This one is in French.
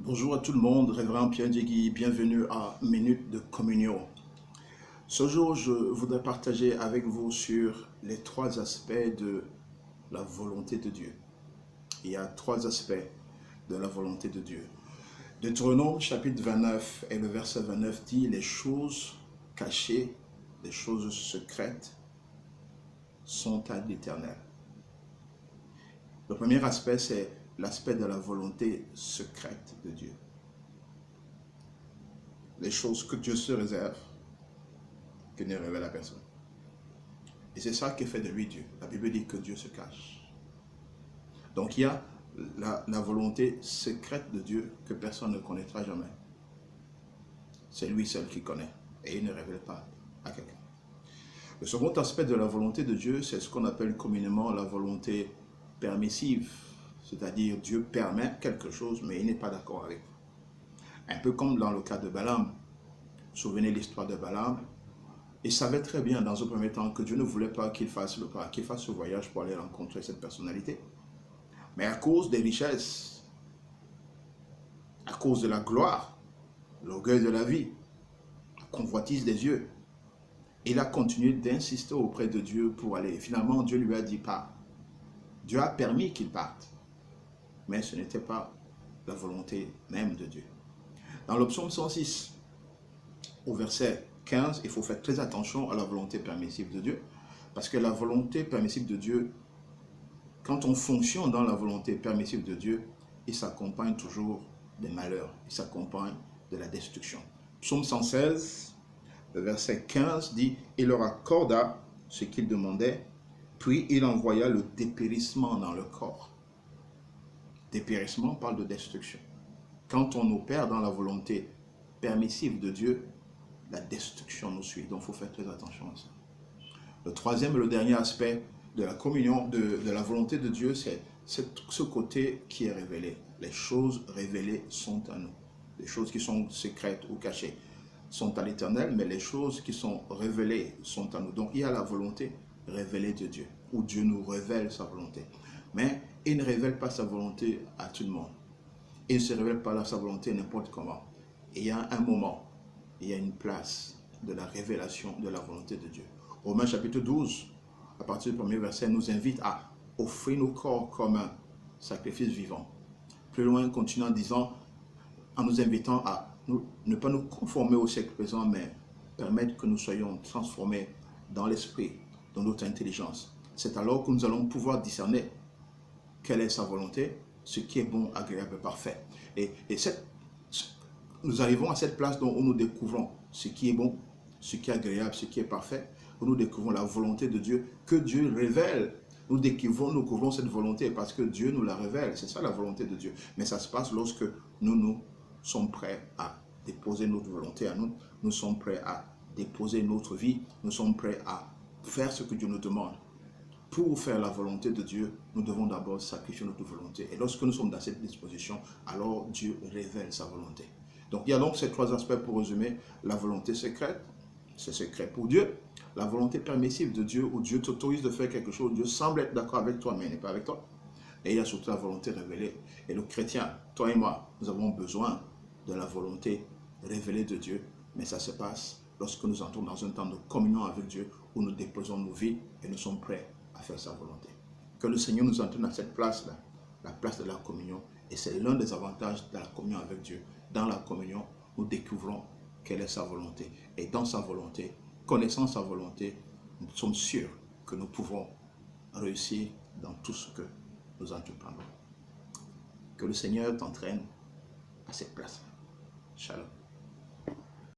Bonjour à tout le monde, Révérend Pierre Diegui, bienvenue à Minute de Communion. Ce jour, je voudrais partager avec vous sur les trois aspects de la volonté de Dieu. Il y a trois aspects de la volonté de Dieu. Deutéronome chapitre 29 et le verset 29 dit « Les choses cachées, les choses secrètes sont à l'Éternel ». Le premier aspect, c'est l'aspect de la volonté secrète de Dieu. Les choses que Dieu se réserve, que ne révèle à personne. Et c'est ça qui fait de lui Dieu. La Bible dit que Dieu se cache. Donc il y a la volonté secrète de Dieu que personne ne connaîtra jamais. C'est lui seul qui connaît. Et il ne révèle pas à quelqu'un. Le second aspect de la volonté de Dieu, c'est ce qu'on appelle communément la volonté permissive. C'est-à-dire Dieu permet quelque chose, mais il n'est pas d'accord avec. Un peu comme dans le cas de Balaam. Vous vous souvenez de l'histoire de Balaam? Il savait très bien dans un premier temps que Dieu ne voulait pas qu'il fasse le pas, qu'il fasse ce voyage pour aller rencontrer cette personnalité. Mais à cause des richesses, à cause de la gloire, l'orgueil de la vie, la convoitise des yeux, il a continué d'insister auprès de Dieu pour aller. Finalement, Dieu lui a dit pas. Dieu a permis qu'il parte. Mais ce n'était pas la volonté même de Dieu. Dans le psaume 106, au verset 15, il faut faire très attention à la volonté permissive de Dieu. Parce que la volonté permissive de Dieu, quand on fonctionne dans la volonté permissive de Dieu, il s'accompagne toujours des malheurs, il s'accompagne de la destruction. Psaume 116, le verset 15 dit « Il leur accorda ce qu'ils demandaient, puis il envoya le dépérissement dans le corps. » Dépérissement parle de destruction. Quand on opère dans la volonté permissive de Dieu, la destruction nous suit. Donc il faut faire très attention à ça. Le troisième et le dernier aspect de la communion, de la volonté de Dieu, c'est ce côté qui est révélé. Les choses révélées sont à nous. Les choses qui sont secrètes ou cachées sont à l'Éternel, mais les choses qui sont révélées sont à nous. Donc il y a la volonté révélée de Dieu, où Dieu nous révèle sa volonté. Mais il ne révèle pas sa volonté à tout le monde. Il ne se révèle pas sa volonté n'importe comment. Et il y a un moment, il y a une place de la révélation de la volonté de Dieu. Romains chapitre 12, à partir du premier verset, nous invite à offrir nos corps comme un sacrifice vivant. Plus loin, continue en disant, en nous invitant à ne pas nous conformer au siècle présent, mais permettre que nous soyons transformés dans l'esprit, dans notre intelligence. C'est alors que nous allons pouvoir discerner quelle est sa volonté, ce qui est bon, agréable et parfait. Et nous arrivons à cette place où nous découvrons ce qui est bon, ce qui est agréable, ce qui est parfait, où nous découvrons la volonté de Dieu, que Dieu révèle. Nous découvrons cette volonté parce que Dieu nous la révèle. C'est ça la volonté de Dieu. Mais ça se passe lorsque nous sommes prêts à déposer notre volonté à nous. Nous sommes prêts à déposer notre vie. Nous sommes prêts à faire ce que Dieu nous demande. Pour faire la volonté de Dieu, nous devons d'abord sacrifier notre volonté. Et lorsque nous sommes dans cette disposition, alors Dieu révèle sa volonté. Donc il y a donc ces trois aspects pour résumer. La volonté secrète, c'est secret pour Dieu. La volonté permissive de Dieu, où Dieu t'autorise de faire quelque chose, Dieu semble être d'accord avec toi, mais il n'est pas avec toi. Et il y a surtout la volonté révélée. Et le chrétien, toi et moi, nous avons besoin de la volonté révélée de Dieu. Mais ça se passe lorsque nous entrons dans un temps de communion avec Dieu, où nous déposons nos vies et nous sommes prêts à faire sa volonté. Que le Seigneur nous entraîne à cette place-là, la place de la communion. Et c'est l'un des avantages de la communion avec Dieu. Dans la communion, nous découvrons quelle est sa volonté. Et dans sa volonté, connaissant sa volonté, nous sommes sûrs que nous pouvons réussir dans tout ce que nous entreprenons. Que le Seigneur t'entraîne à cette place. Shalom.